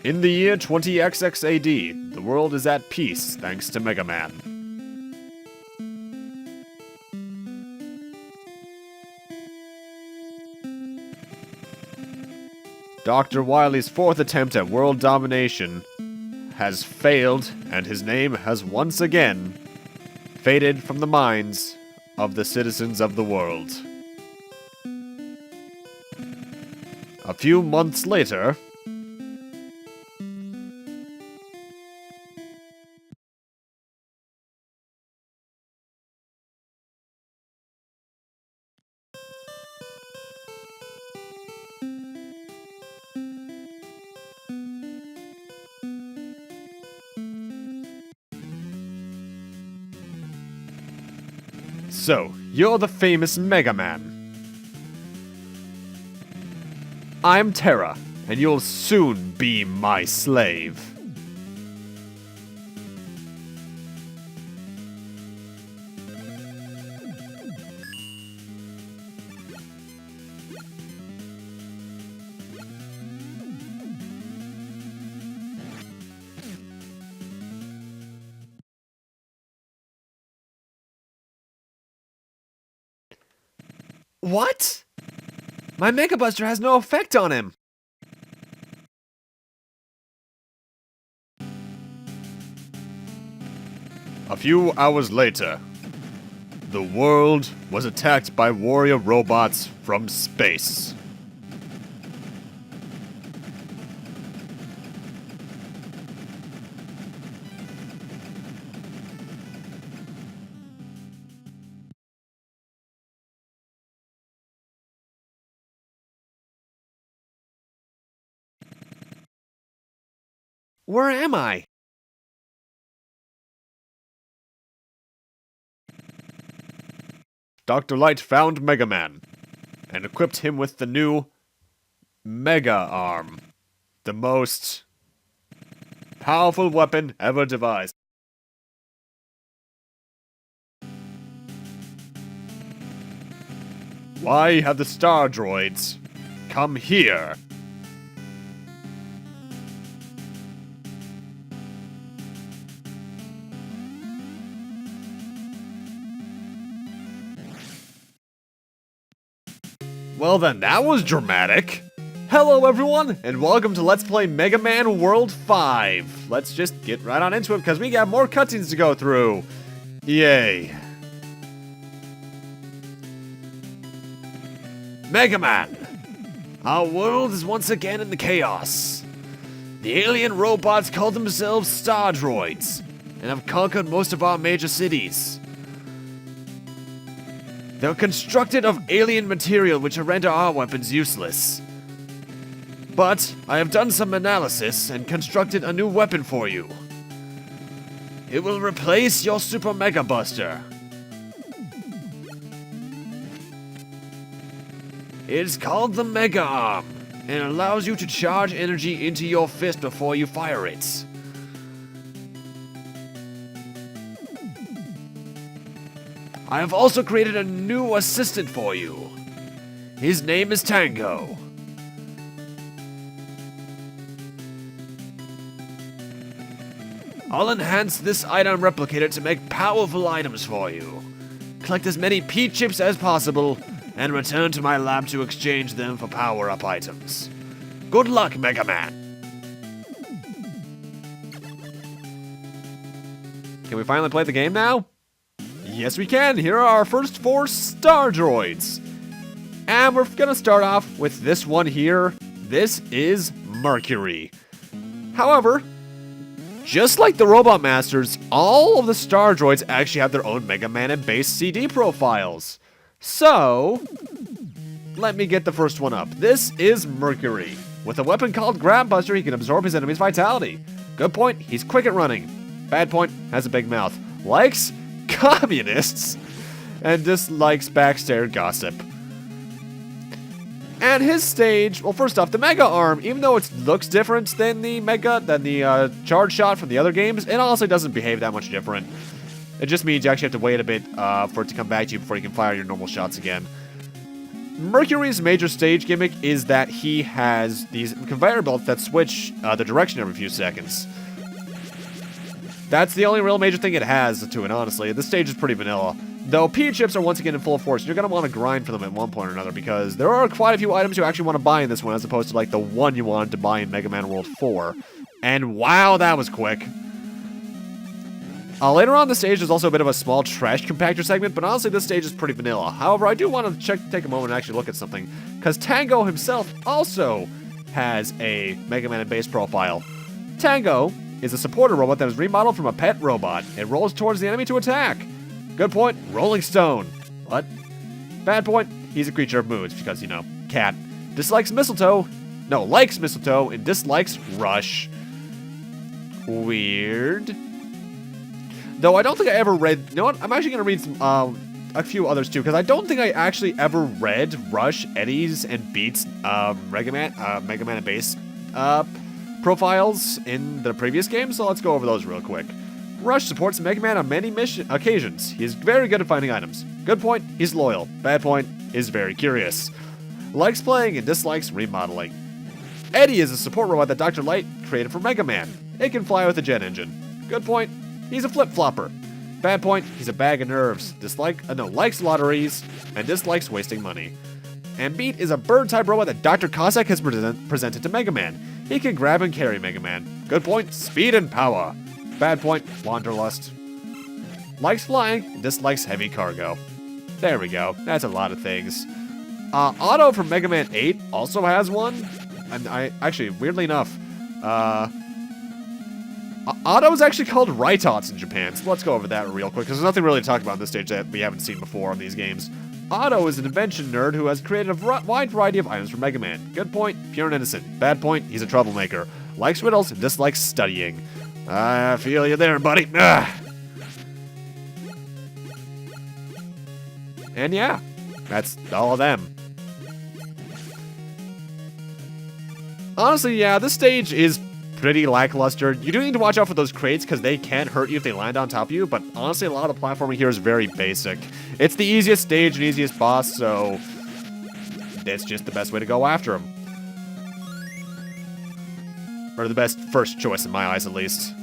In the year 20XX AD, the world is at peace thanks to Megaman. Dr. Wily's fourth attempt at world domination has failed, and his name has once again faded from the minds of the citizens of the world. A few months later, so, you're the famous Megaman. I'm Terra, and you'll soon be my slave. What? My Mega Buster has no effect on him! A few hours later, the world was attacked by warrior robots from space. Where am I? Dr. Light found Megaman and equipped him with the new Mega Arm, the most powerful weapon ever devised. Why have the Stardroids come here? Well then, that was dramatic. Hello everyone, and welcome to Let's Play Mega Man World 5. Let's just get right on into it, because we got more cutscenes to go through. Yay. Mega Man! Our world is once again in the chaos. The alien robots call themselves Stardroids, and have conquered most of our major cities. They're constructed of alien material which will render our weapons useless. But I have done some analysis and constructed a new weapon for you. It will replace your Super Mega Buster. It's called the Mega Arm, and allows you to charge energy into your fist before you fire it. I have also created a new assistant for you. His name is Tango. I'll enhance this item replicator to make powerful items for you. Collect as many P-chips as possible, and return to my lab to exchange them for power-up items. Good luck, Mega Man! Can we finally play the game now? Yes, we can. Here are our first 4 Stardroids. And we're gonna start off with this one here. This is Mercury. However, just like the Robot Masters, all of the Stardroids actually have their own Mega Man and base CD profiles. So, let me get the first one up. This is Mercury. With a weapon called Grab Buster, he can absorb his enemy's vitality. Good point, he's quick at running. Bad point, has a big mouth. Likes communists and dislikes backstage gossip. And his stage, well, first off, the Mega Arm, even though it looks different than the charge shot from the other games, it honestly doesn't behave that much different. It just means you actually have to wait a bit for it to come back to you before you can fire your normal shots again. Mercury's major stage gimmick is that he has these conveyor belts that switch the direction every few seconds. That's the only real major thing it has to it, honestly. This stage is pretty vanilla. Though P-chips are once again in full force, you're going to want to grind for them at one point or another, because there are quite a few items you actually want to buy in this one, as opposed to like the one you wanted to buy in Mega Man World 4. And wow, that was quick. Later on the stage, there's also a bit of a small trash compactor segment, but honestly, this stage is pretty vanilla. However, I do want to take a moment and actually look at something, because Tango himself also has a Mega Man and base profile. Tango is a supporter robot that is remodeled from a pet robot. It rolls towards the enemy to attack. Good point, Rolling Stone. What? Bad point, he's a creature of moods, because, you know, cat. Dislikes mistletoe. No, likes mistletoe and dislikes Rush. Weird. Though I don't think I ever read... You know what? I'm actually going to read some, a few others too, because I don't think I actually ever read Rush, Eddie's, and Beat's Mega Man and Base profiles in the previous game, so let's go over those real quick. Rush supports Mega Man on many occasions. He is very good at finding items. Good point, he's loyal. Bad point, is very curious. Likes playing and dislikes remodeling. Eddie is a support robot that Dr. Light created for Mega Man. It can fly with a jet engine. Good point, he's a flip-flopper. Bad point, he's a bag of nerves. Likes lotteries and dislikes wasting money. And Beat is a bird-type robot that Dr. Cossack has presented to Mega Man. He can grab and carry Mega Man. Good point, speed and power. Bad point, wanderlust. Likes flying and dislikes heavy cargo. There we go, that's a lot of things. Otto from Mega Man 8 also has one. And actually, weirdly enough, Otto is actually called Raitots in Japan, so let's go over that real quick, because there's nothing really to talk about in this stage that we haven't seen before on these games. Otto is an invention nerd who has created a wide variety of items for Mega Man. Good point, pure and innocent. Bad point, he's a troublemaker. Likes riddles and dislikes studying. I feel you there, buddy. And yeah, that's all of them. Honestly, yeah, this stage is pretty lackluster. You do need to watch out for those crates, because they can hurt you if they land on top of you, but honestly, a lot of the platforming here is very basic. It's the easiest stage and easiest boss, so it's just the best way to go after him. Or the best first choice in my eyes, at least.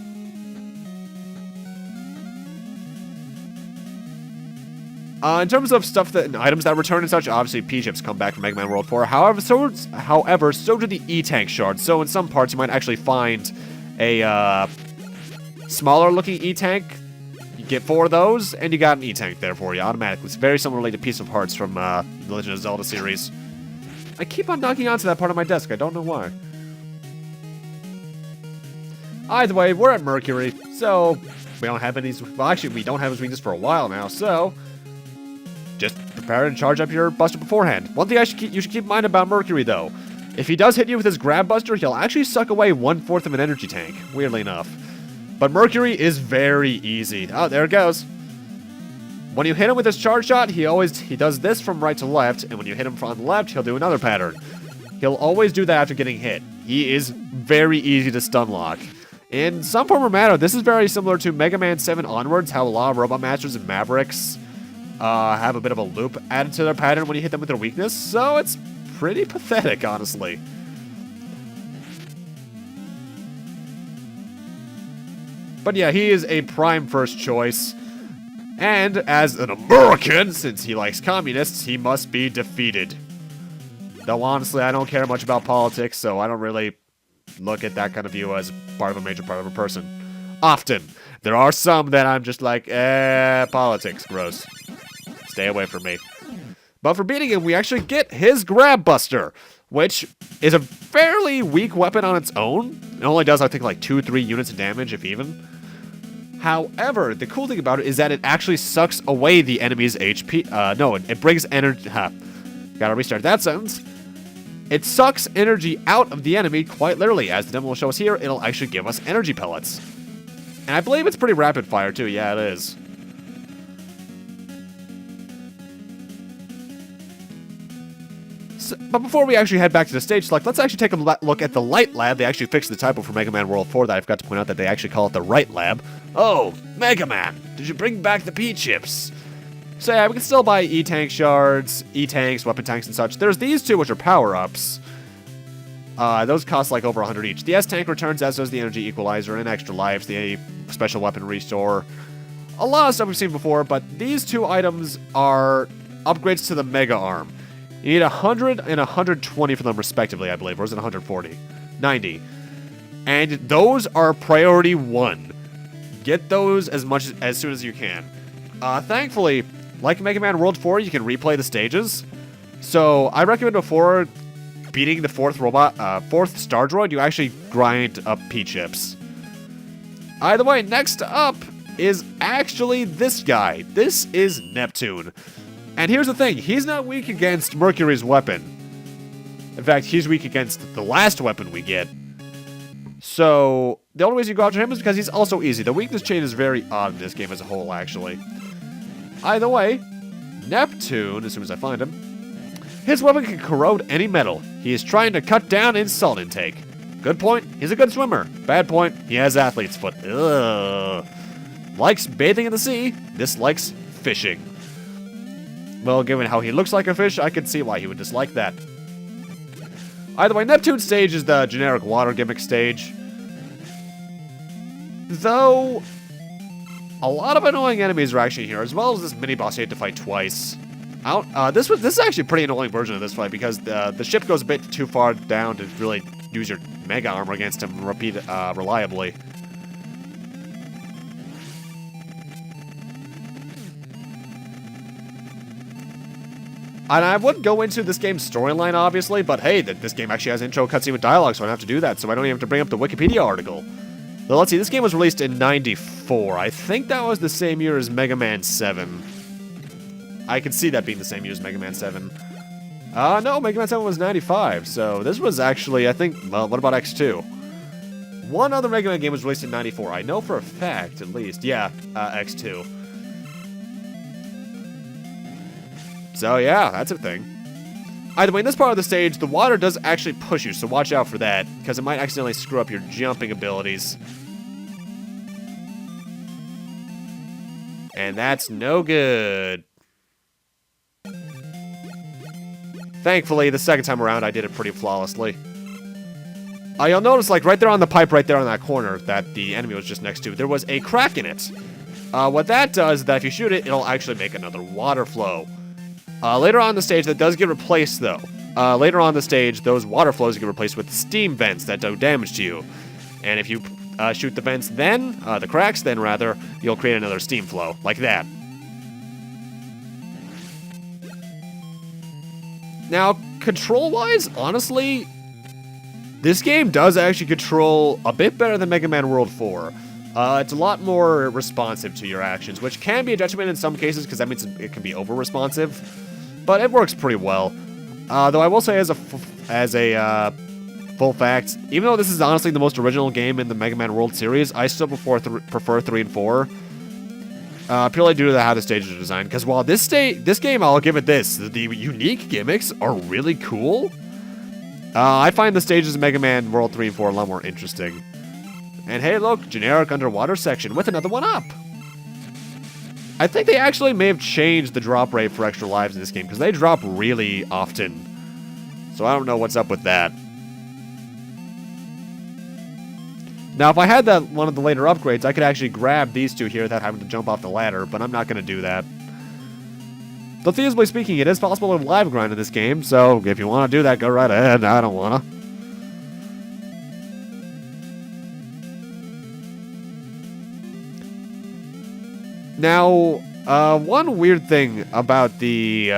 In terms of stuff and items that return and such, obviously P-chips come back from Mega Man World 4. However, so do the E-Tank shards. So in some parts, you might actually find a smaller looking E-Tank. You get 4 of those, and you got an E-Tank there for you automatically. It's very similarly to Piece of Hearts from the Legend of Zelda series. I keep on knocking onto that part of my desk. I don't know why. Either way, we're at Mercury, so we don't have any... Well, actually, we don't have his weakness for a while now, so... just prepare and charge up your buster beforehand. One thing you should keep in mind about Mercury, though. If he does hit you with his grab buster, he'll actually suck away 1/4 of an energy tank, weirdly enough. But Mercury is very easy. Oh, there it goes. When you hit him with his charge shot, he does this from right to left, and when you hit him from the left, he'll do another pattern. He'll always do that after getting hit. He is very easy to stun lock. In some form or matter, this is very similar to Mega Man 7 onwards, how a lot of Robot Masters and Mavericks have a bit of a loop added to their pattern when you hit them with their weakness, so it's pretty pathetic, honestly. But yeah, he is a prime first choice, and as an American, since he likes communists, he must be defeated. Though honestly, I don't care much about politics, so I don't really look at that kind of view as part of a major part of a person. Often. There are some that I'm just like, politics, gross. Stay away from me. But for beating him, we actually get his Grab Buster, which is a fairly weak weapon on its own. It only does, I think, like 2-3 units of damage, if even. However, the cool thing about it is that it actually sucks away the enemy's HP. No, it brings energy. Gotta restart that sentence. It sucks energy out of the enemy, quite literally. As the demo will show us here, it'll actually give us energy pellets. And I believe it's pretty rapid fire, too. Yeah, it is. But before we actually head back to the stage select, let's actually take a look at the Light Lab. They actually fixed the typo for Mega Man World 4 that I forgot to point out that they actually call it the Right Lab. Oh, Mega Man, did you bring back the P-chips? So yeah, we can still buy E-tank shards, E-tanks, weapon tanks, and such. There's these two, which are power-ups. Those cost like over 100 each. The S-tank returns, as does the energy equalizer and extra lives, the special weapon restore. A lot of stuff we've seen before, but these two items are upgrades to the Mega Arm. You need 100 and 120 for them respectively, I believe. Or is it 140? 90. And those are priority 1. Get those as soon as you can. Thankfully, like Mega Man World 4, you can replay the stages. So I recommend before beating the fourth Stardroid, you actually grind up P-chips. Either way, next up is actually this guy. This is Neptune. And here's the thing, he's not weak against Mercury's weapon. In fact, he's weak against the last weapon we get. So, the only reason you go after him is because he's also easy. The weakness chain is very odd in this game as a whole, actually. Either way, Neptune, as soon as I find him, his weapon can corrode any metal. He is trying to cut down in salt intake. Good point, he's a good swimmer. Bad point, he has athlete's foot. Ugh. Likes bathing in the sea, dislikes fishing. Well, given how he looks like a fish, I can see why he would dislike that. Either way, Neptune Stage is the generic water gimmick stage. Though, a lot of annoying enemies are actually here, as well as this mini-boss you have to fight twice. This is actually a pretty annoying version of this fight, because the ship goes a bit too far down to really use your Mega Armor against him reliably. And I would go into this game's storyline, obviously, but hey, this game actually has intro cutscene with dialogue, so I don't have to do that, so I don't even have to bring up the Wikipedia article. Well, let's see, this game was released in '94. I think that was the same year as Mega Man 7. I could see that being the same year as Mega Man 7. No, Mega Man 7 was 95, so this was actually, I think, well, what about X2? One other Mega Man game was released in '94. I know for a fact, at least. Yeah, X2. So yeah, that's a thing. Either way, in this part of the stage, the water does actually push you, so watch out for that, because it might accidentally screw up your jumping abilities. And that's no good. Thankfully, the second time around, I did it pretty flawlessly. You'll notice, like, right there on the pipe, right there on that corner that the enemy was just next to, there was a crack in it. What that does is that if you shoot it, it'll actually make another water flow. Later on in the stage, that does get replaced, though. Later on in the stage, those water flows get replaced with steam vents that do damage to you. And if you shoot the vents then, the cracks then, rather, you'll create another steam flow, like that. Now, control-wise, honestly, this game does actually control a bit better than Mega Man World 4. It's a lot more responsive to your actions, which can be a detriment in some cases, because that means it can be over-responsive. But it works pretty well. Though I will say, as a full fact, even though this is honestly the most original game in the Mega Man World series, I still prefer 3 and 4. Purely due to how the stages are designed. Because while this game, I'll give it this, the unique gimmicks are really cool. I find the stages of Mega Man World 3 and 4 a lot more interesting. And hey, look, generic underwater section with another one up. I think they actually may have changed the drop rate for extra lives in this game, because they drop really often. So I don't know what's up with that. Now, if I had one of the later upgrades, I could actually grab these two here without having to jump off the ladder, but I'm not going to do that. Though feasibly speaking, it is possible to live grind in this game, so if you want to do that, go right ahead. I don't want to. Now, one weird thing about the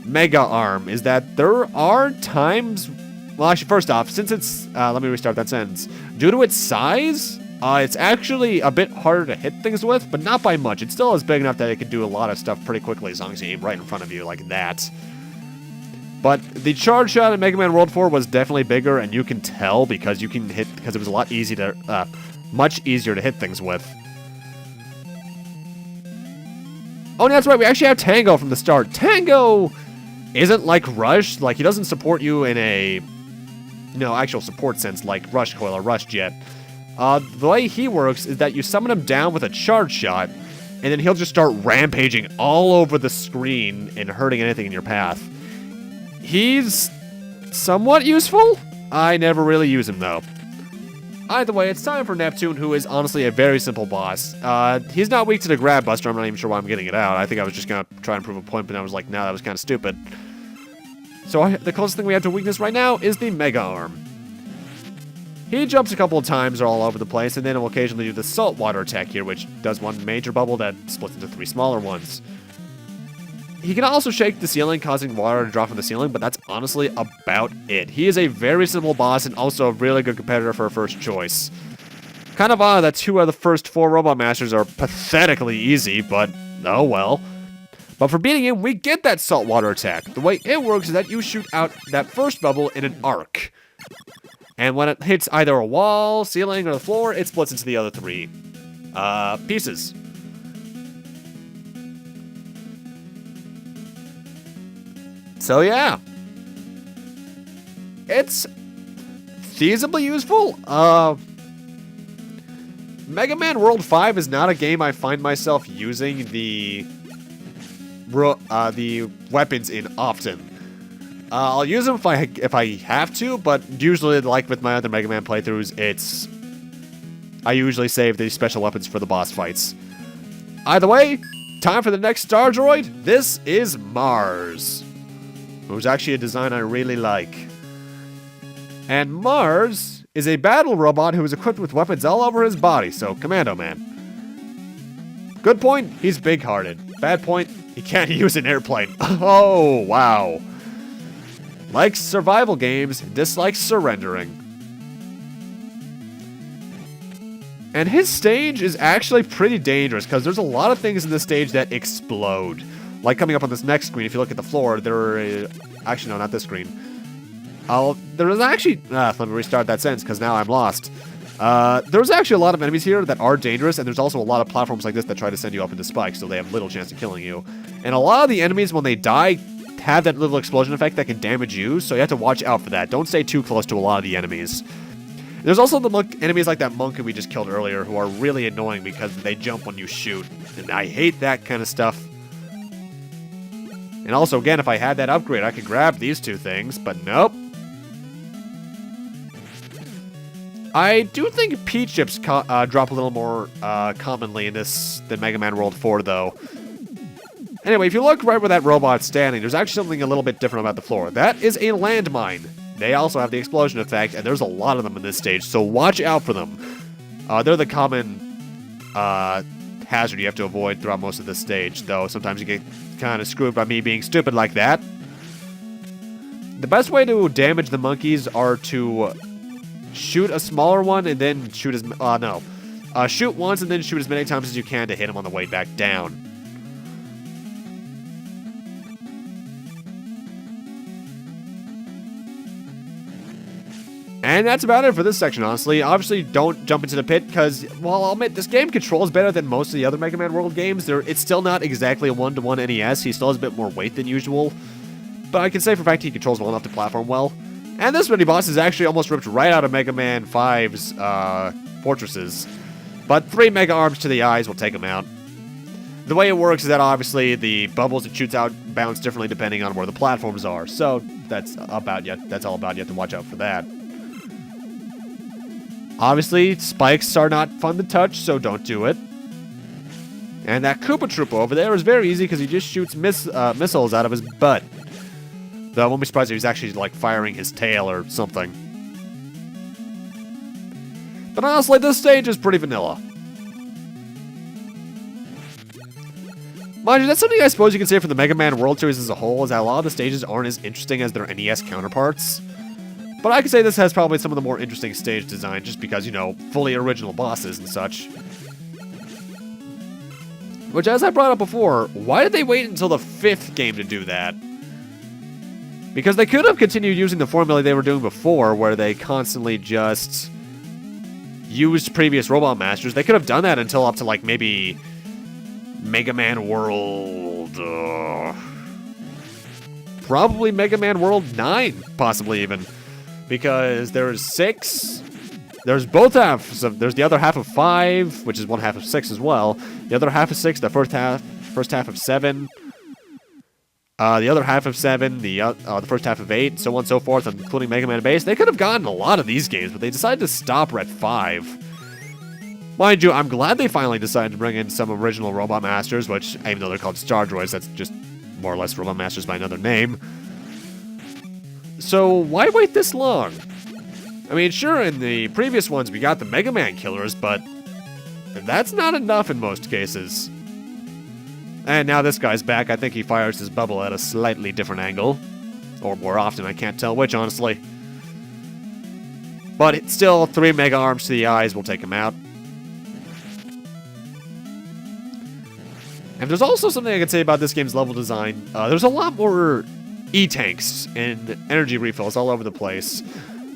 Mega Arm is that there are times... Well, actually, first off, since it's... let me restart that sentence. Due to its size, it's actually a bit harder to hit things with, but not by much. It still is big enough that it can do a lot of stuff pretty quickly as long as you aim right in front of you like that. But the charge shot in Mega Man World 4 was definitely bigger, and you can tell because it was a lot much easier to hit things with. Oh, that's right, we actually have Tango from the start. Tango isn't like Rush, like he doesn't support you in a, actual support sense like Rush Coil or Rush Jet. The way he works is that you summon him down with a charge shot, and then he'll just start rampaging all over the screen and hurting anything in your path. He's somewhat useful. I never really use him, though. Either way, it's time for Neptune, who is honestly a very simple boss. He's not weak to the grab buster. I'm not even sure why I'm getting it out. I think I was just going to try and prove a point, but I was like, no, that was kind of stupid. So the closest thing we have to weakness right now is the Mega Arm. He jumps a couple of times all over the place, and then he'll occasionally do the saltwater attack here, which does one major bubble that splits into 3 smaller ones. He can also shake the ceiling, causing water to drop from the ceiling, but that's honestly about it. He is a very simple boss and also a really good competitor for a first choice. Kind of odd that 2 out of the first 4 Robot Masters are pathetically easy, but oh well. But for beating him, we get that saltwater attack. The way it works is that you shoot out that first bubble in an arc. And when it hits either a wall, ceiling, or the floor, it splits into the other 3 pieces. So yeah, it's feasibly useful. Mega Man World 5 is not a game I find myself using the weapons in often. I'll use them if I have to, but usually, like with my other Mega Man playthroughs, I usually save the special weapons for the boss fights. Either way, time for the next Stardroid. This is Mars. It was actually a design I really like. And Mars is a battle robot who is equipped with weapons all over his body, so Commando Man. Good point, he's big-hearted. Bad point, he can't use an airplane. Oh, wow. Likes survival games, dislikes surrendering. And his stage is actually pretty dangerous, because there's a lot of things in this stage that explode. Like coming up on this next screen, if you look at the floor, actually, no, not this screen. Let me restart that sentence, because now I'm lost. There's actually a lot of enemies here that are dangerous, and there's also a lot of platforms like this that try to send you up into spikes, so they have little chance of killing you. And a lot of the enemies, when they die, have that little explosion effect that can damage you, so you have to watch out for that. Don't stay too close to a lot of the enemies. There's also the enemies like that monk who we just killed earlier, who are really annoying because they jump when you shoot, and I hate that kind of stuff. And also, again, if I had that upgrade, I could grab these 2 things, but nope. I do think Peach chips drop a little more commonly in this than Mega Man World 4, though. Anyway, if you look right where that robot's standing, there's actually something a little bit different about the floor. That is a landmine. They also have the explosion effect, and there's a lot of them in this stage, so watch out for them. They're the common hazard you have to avoid throughout most of this stage, though sometimes you get kind of screwed by me being stupid like that. The best way to damage the monkeys are to shoot a smaller one and then shoot shoot once and then shoot as many times as you can to hit them on the way back down. And that's about it for this section, honestly. Obviously, don't jump into the pit, because, well, I'll admit, this game controls better than most of the other Mega Man World games. It's still not exactly a one-to-one NES. He still has a bit more weight than usual. But I can say for a fact he controls well enough to platform well. And this mini-boss is actually almost ripped right out of Mega Man 5's fortresses. But 3 Mega Arms to the eyes will take him out. The way it works is that, obviously, the bubbles it shoots out bounce differently depending on where the platforms are. So, that's all about you. You have to watch out for that. Obviously, spikes are not fun to touch, so don't do it. And that Koopa Troopa over there is very easy because he just shoots missiles out of his butt. Though I won't be surprised if he's actually, like, firing his tail or something. But honestly, this stage is pretty vanilla. Mind you, that's something I suppose you can say for the Mega Man World Series as a whole, is that a lot of the stages aren't as interesting as their NES counterparts. But I could say this has probably some of the more interesting stage design, just because, you know, fully original bosses and such. Which, as I brought up before, why did they wait until the 5th game to do that? Because they could have continued using the formula they were doing before, where they constantly just used previous Robot Masters. They could have done that until up to, like, maybe Mega Man World... probably Mega Man World 9, possibly even. Because there's 6, there's both halves of, there's the other half of 5, which is one half of 6 as well. The other half of 6, the first half of 7, the other half of 7, the first half of 8, so on and so forth, including Mega Man Base. They could have gotten a lot of these games, but they decided to stop at 5. Mind you, I'm glad they finally decided to bring in some original Robot Masters, which, even though they're called Stardroids, that's just more or less Robot Masters by another name. So, why wait this long? I mean, sure, in the previous ones we got the Mega Man killers, but that's not enough in most cases. And now this guy's back. I think he fires his bubble at a slightly different angle. Or more often, I can't tell which, honestly. But it's still 3 Mega Arms to the eyes will take him out. And there's also something I can say about this game's level design. There's a lot more E-tanks and energy refills all over the place.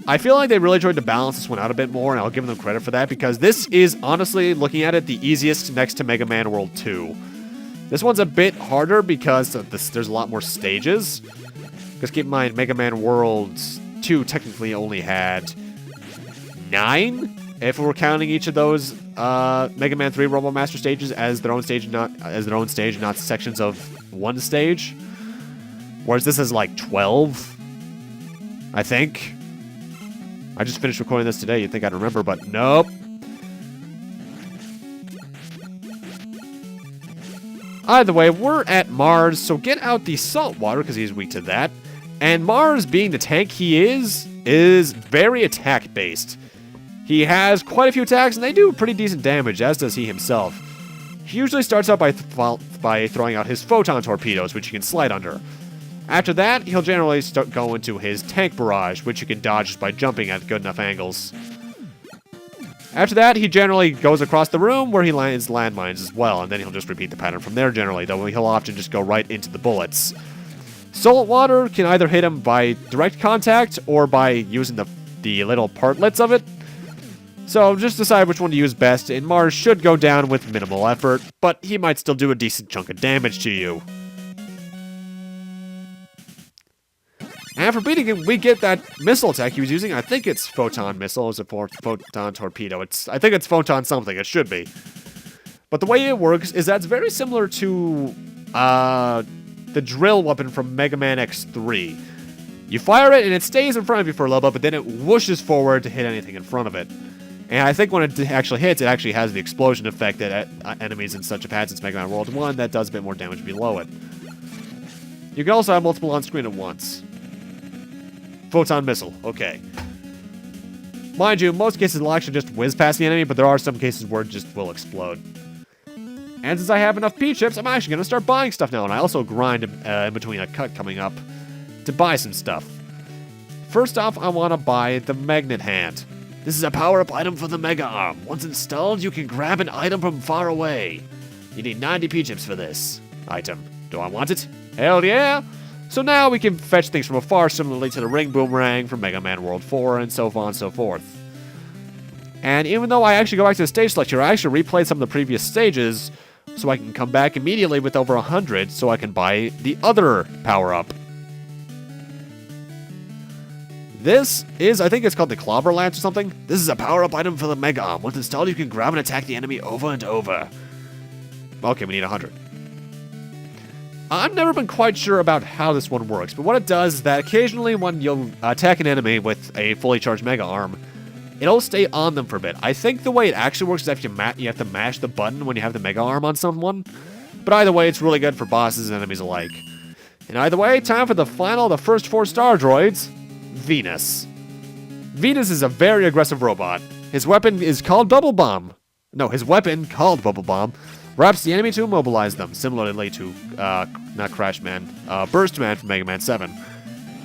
I feel like they really tried to balance this one out a bit more, and I'll give them credit for that, because this is, honestly, looking at it, the easiest next to Mega Man World 2. This one's a bit harder because there's a lot more stages. Because keep in mind, Mega Man World 2 technically only had 9, if we're counting each of those Mega Man 3 Robot Master stages as their own stage, not sections of one stage. Whereas this is like 12, I think. I just finished recording this today. You'd think I'd remember, but nope. Either way, we're at Mars, so get out the salt water, because he's weak to that. And Mars, being the tank he is very attack-based. He has quite a few attacks, and they do pretty decent damage, as does he himself. He usually starts out by throwing out his photon torpedoes, which you can slide under. After that, he'll generally start going to his tank barrage, which you can dodge just by jumping at good enough angles. After that, he generally goes across the room where he lands landmines as well, and then he'll just repeat the pattern from there generally, though he'll often just go right into the bullets. Salt water can either hit him by direct contact or by using the little partlets of it. So just decide which one to use best, and Mars should go down with minimal effort, but he might still do a decent chunk of damage to you. And for beating him, we get that missile attack he was using. I think it's Photon Missile as a Photon Torpedo. I think it's Photon something. It should be. But the way it works is that's very similar to the drill weapon from Mega Man X3. You fire it, and it stays in front of you for a little bit, but then it whooshes forward to hit anything in front of it. And I think when it actually hits, it actually has the explosion effect that enemies and such have had since Mega Man World 1 that does a bit more damage below it. You can also have multiple on screen at once. Photon Missile, okay. Mind you, in most cases it'll actually just whiz past the enemy, but there are some cases where it just will explode. And since I have enough P-chips, I'm actually going to start buying stuff now, and I also grind in between a cut coming up to buy some stuff. First off, I want to buy the Magnet Hand. This is a power-up item for the Mega Arm. Once installed, you can grab an item from far away. You need 90 P-chips for this item. Do I want it? Hell yeah! So now we can fetch things from afar, similarly to the Ring Boomerang from Mega Man World 4, and so on and so forth. And even though I actually go back to the stage select here, I actually replayed some of the previous stages, so I can come back immediately with over 100, so I can buy the other power-up. This is, I think it's called the Clover Lance or something. This is a power-up item for the Mega Arm. Once installed, you can grab and attack the enemy over and over. Okay, we need 100. I've never been quite sure about how this one works, but what it does is that occasionally when you'll attack an enemy with a fully charged Mega Arm, it'll stay on them for a bit. I think the way it actually works is that you have to mash the button when you have the Mega Arm on someone, but either way, it's really good for bosses and enemies alike. And either way, time for the first 4 Stardroids, Venus. Venus is a very aggressive robot. His weapon is called Bubble Bomb. No, his weapon, called Bubble Bomb, wraps the enemy to immobilize them, similarly to, not Crash Man, Burst Man from Mega Man 7.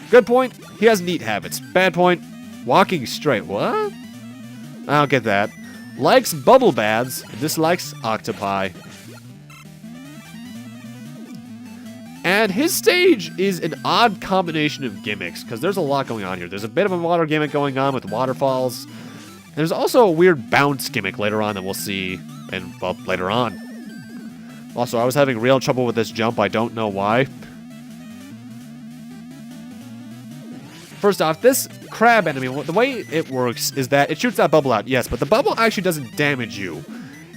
Good point, he has neat habits. Bad point, walking straight. What? I don't get that. Likes bubble baths, dislikes octopi. And his stage is an odd combination of gimmicks, because there's a lot going on here. There's a bit of a water gimmick going on with waterfalls. And there's also a weird bounce gimmick later on that we'll see, and, well, later on. Also, I was having real trouble with this jump. I don't know why. First off, this crab enemy, the way it works is that it shoots that bubble out, yes, but the bubble actually doesn't damage you.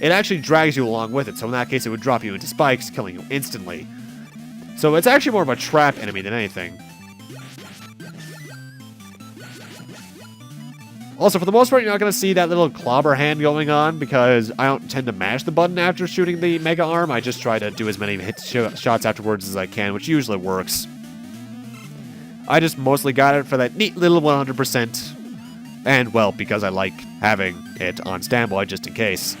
it actually drags you along with it. So in that case, it would drop you into spikes, killing you instantly. So it's actually more of a trap enemy than anything. Also, for the most part, you're not going to see that little clobber hand going on because I don't tend to mash the button after shooting the Mega Arm. I just try to do as many shots afterwards as I can, which usually works. I just mostly got it for that neat little 100%. And, well, because I like having it on standby just in case.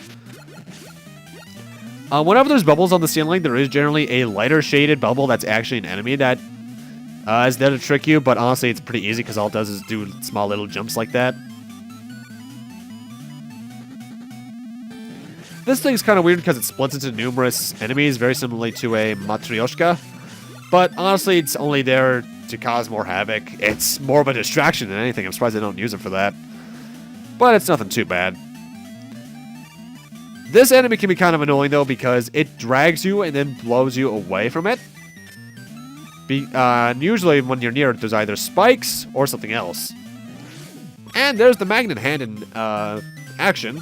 Whenever there's bubbles on the ceiling, there is generally a lighter shaded bubble that's actually an enemy that is there to trick you. But honestly, it's pretty easy because all it does is do small little jumps like that. This thing's kind of weird because it splits into numerous enemies, very similarly to a Matryoshka. But honestly, it's only there to cause more havoc. It's more of a distraction than anything. I'm surprised they don't use it for that. But it's nothing too bad. This enemy can be kind of annoying, though, because it drags you and then blows you away from it. Usually, when you're near it, there's either spikes or something else. And there's the magnet hand in action.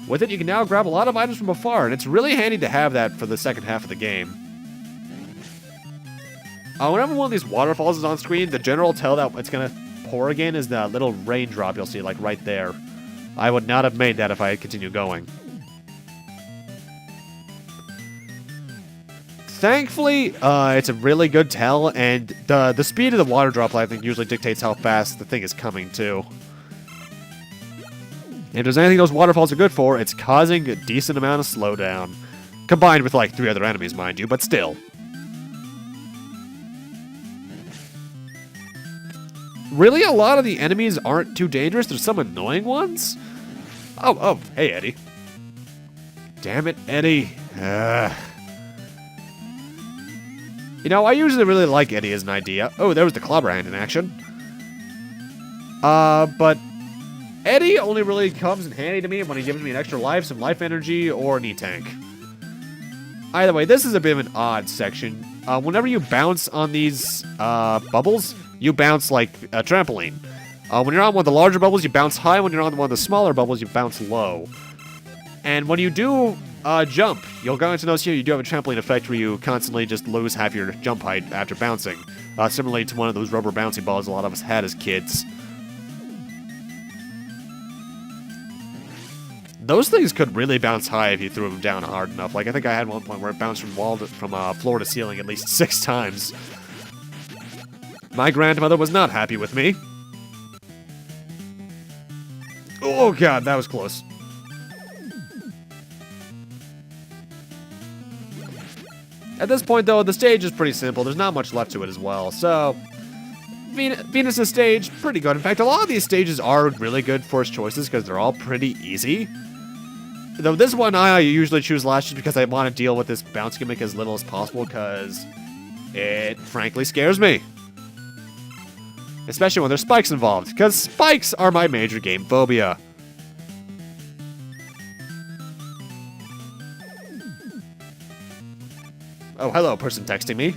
With it, you can now grab a lot of items from afar, and it's really handy to have that for the second half of the game. Whenever one of these waterfalls is on screen, the general tell that it's going to pour again is the little raindrop you'll see, like right there. I would not have made that if I had continued going. Thankfully, it's a really good tell, and the speed of the water droplet, I think, usually dictates how fast the thing is coming, too. If there's anything those waterfalls are good for, it's causing a decent amount of slowdown. Combined with, like, 3 other enemies, mind you, but still. Really, a lot of the enemies aren't too dangerous. There's some annoying ones. Oh, hey, Eddie. Damn it, Eddie. You know, I usually really like Eddie as an idea. Oh, there was the clobber hand in action. But Eddie only really comes in handy to me when he gives me an extra life, some life energy, or an E-tank. Either way, this is a bit of an odd section. Whenever you bounce on these bubbles, you bounce like a trampoline. When you're on one of the larger bubbles, you bounce high. When you're on one of the smaller bubbles, you bounce low. And when you do jump, you'll go into notice here you do have a trampoline effect where you constantly just lose half your jump height after bouncing. Similarly to one of those rubber bouncy balls a lot of us had as kids. Those things could really bounce high if you threw them down hard enough. Like, I think I had one point where it bounced from floor to ceiling at least 6 times. My grandmother was not happy with me. Oh god, that was close. At this point, though, the stage is pretty simple. There's not much left to it as well. So, Venus' stage, pretty good. In fact, a lot of these stages are really good first choices because they're all pretty easy. Though this one I usually choose last just because I want to deal with this bounce gimmick as little as possible because it frankly scares me. Especially when there's spikes involved, because spikes are my major game phobia. Oh, hello, person texting me.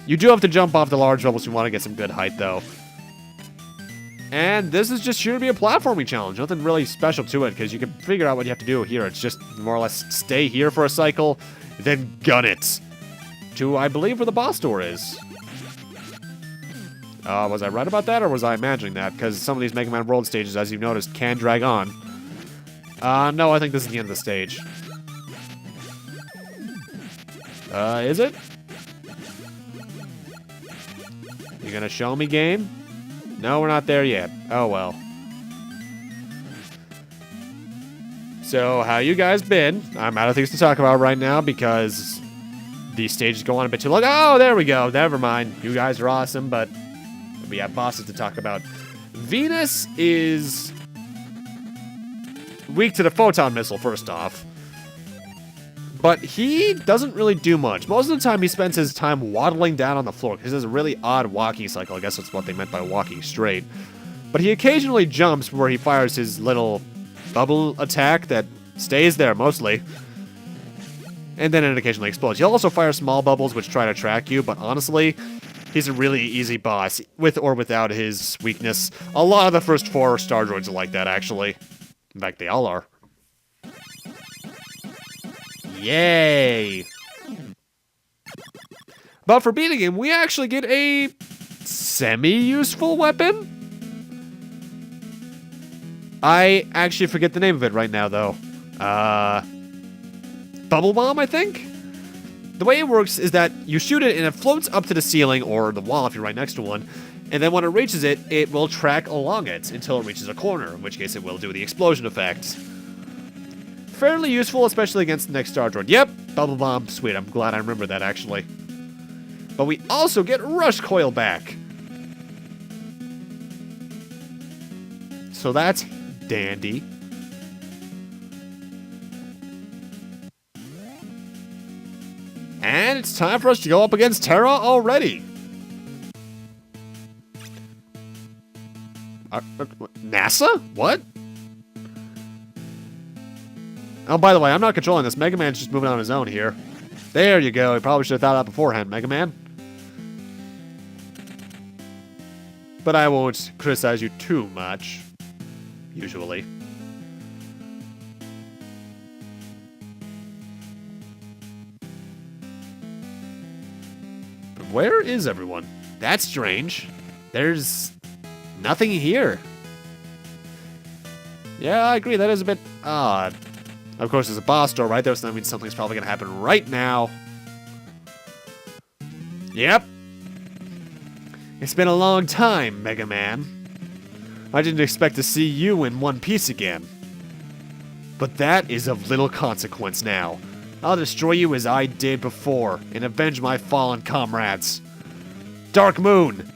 You do have to jump off the large bubbles if you want to get some good height, though. And this is just sure to be a platforming challenge. Nothing really special to it, because you can figure out what you have to do here. It's just more or less stay here for a cycle, then gun it. To, I believe, where the boss door is. Was I right about that, or was I imagining that? Because some of these Mega Man World stages, as you've noticed, can drag on. No, I think this is the end of the stage. Is it? You gonna show me, game? No, we're not there yet. Oh, well. So, how you guys been? I'm out of things to talk about right now because these stages go on a bit too long. Oh, there we go. Never mind. You guys are awesome, but we have bosses to talk about. Venus is weak to the Photon Missile, first off. But he doesn't really do much. Most of the time, he spends his time waddling down on the floor because he has a really odd walking cycle. I guess that's what they meant by walking straight. But he occasionally jumps where he fires his little bubble attack that stays there mostly. And then it occasionally explodes. He'll also fire small bubbles which try to track you, but honestly, he's a really easy boss, with or without his weakness. A lot of the first 4 Stardroids are like that, actually. In fact, they all are. Yay! But for beating him, we actually get a semi-useful weapon? I actually forget the name of it right now, though. Bubble Bomb, I think? The way it works is that you shoot it and it floats up to the ceiling or the wall if you're right next to one, and then when it reaches it, it will track along it until it reaches a corner, in which case it will do the explosion effect. Fairly useful, especially against the next Stardroid. Yep, Bubble Bomb. Sweet, I'm glad I remember that, actually. But we also get Rush Coil back. So that's dandy. And it's time for us to go up against Terra already. NASA? What? Oh, by the way, I'm not controlling this. Megaman's just moving on his own here. There you go. He probably should have thought of that beforehand, Megaman. But I won't criticize you too much. Usually. But where is everyone? That's strange. There's nothing here. Yeah, I agree. That is a bit odd. Of course, there's a boss door right there, so that means something's probably going to happen right now. Yep. It's been a long time, Mega Man. I didn't expect to see you in one piece again. But that is of little consequence now. I'll destroy you as I did before and avenge my fallen comrades. Dark Moon!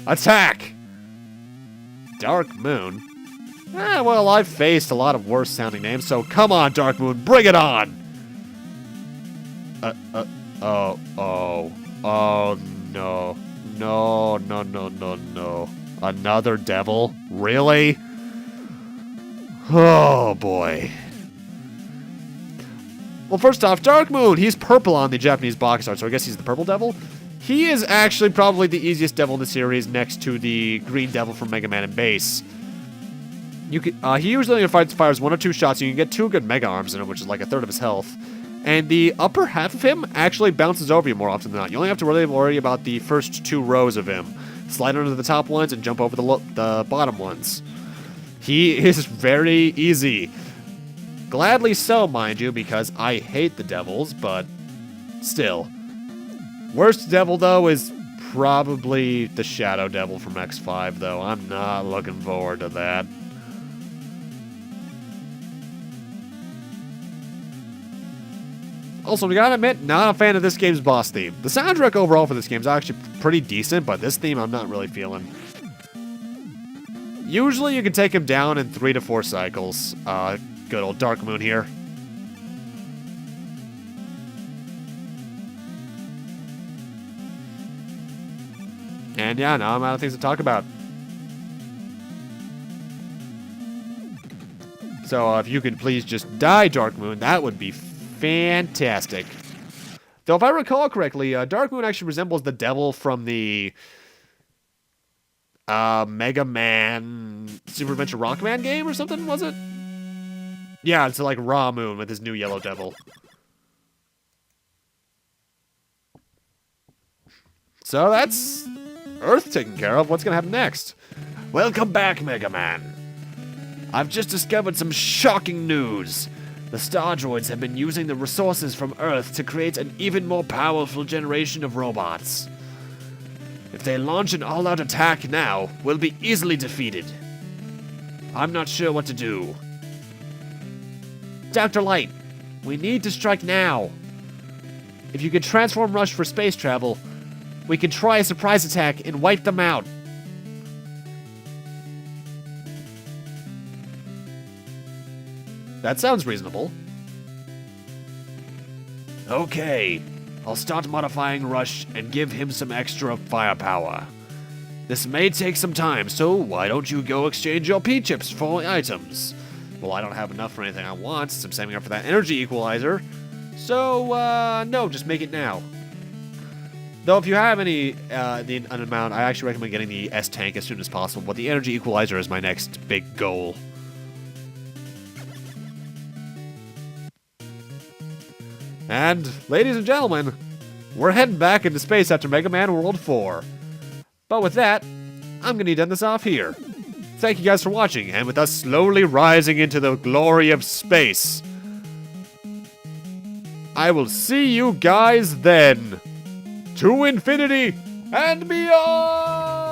Attack! Dark Moon? Well, I've faced a lot of worse sounding names, so come on, Dark Moon, bring it on! Oh, no. No. Another devil? Really? Oh, boy. Well, first off, Dark Moon, he's purple on the Japanese box art, so I guess he's the purple devil. He is actually probably the easiest devil in the series next to the green devil from Mega Man and Base. He usually fires 1 or 2 shots, and you can get 2 good Mega Arms in him, which is like a third of his health. And the upper half of him actually bounces over you more often than not. You only have to really worry about the first 2 rows of him. Slide under the top ones and jump over the bottom ones. He is very easy. Gladly so, mind you, because I hate the devils, but still. Worst devil, though, is probably the Shadow Devil from X5, though. I'm not looking forward to that. Also, we gotta admit, not a fan of this game's boss theme. The soundtrack overall for this game is actually pretty decent, but this theme I'm not really feeling. Usually you can take him down in 3 to 4 cycles. Good old Dark Moon here. And yeah, now I'm out of things to talk about. So if you could please just die, Dark Moon, that would be fantastic. Though if I recall correctly, Dark Moon actually resembles the devil from the Mega Man Super Adventure Rockman game or something, was it? Yeah, it's like Raw Moon with his new yellow devil. So that's Earth taken care of. What's gonna happen next? Welcome back, Mega Man. I've just discovered some shocking news. The Stardroids have been using the resources from Earth to create an even more powerful generation of robots. If they launch an all-out attack now, we'll be easily defeated. I'm not sure what to do. Dr. Light, we need to strike now. If you could transform Rush for space travel, we could try a surprise attack and wipe them out. That sounds reasonable. Okay, I'll start modifying Rush and give him some extra firepower. This may take some time, so why don't you go exchange your P-chips for items? Well, I don't have enough for anything I want, since I'm saving up for that energy equalizer. So, no, just make it now. Though if you have an amount, I actually recommend getting the S-Tank as soon as possible, but the energy equalizer is my next big goal. And, ladies and gentlemen, we're heading back into space after Mega Man World 4. But with that, I'm gonna end this off here. Thank you guys for watching, and with us slowly rising into the glory of space, I will see you guys then. To infinity and beyond!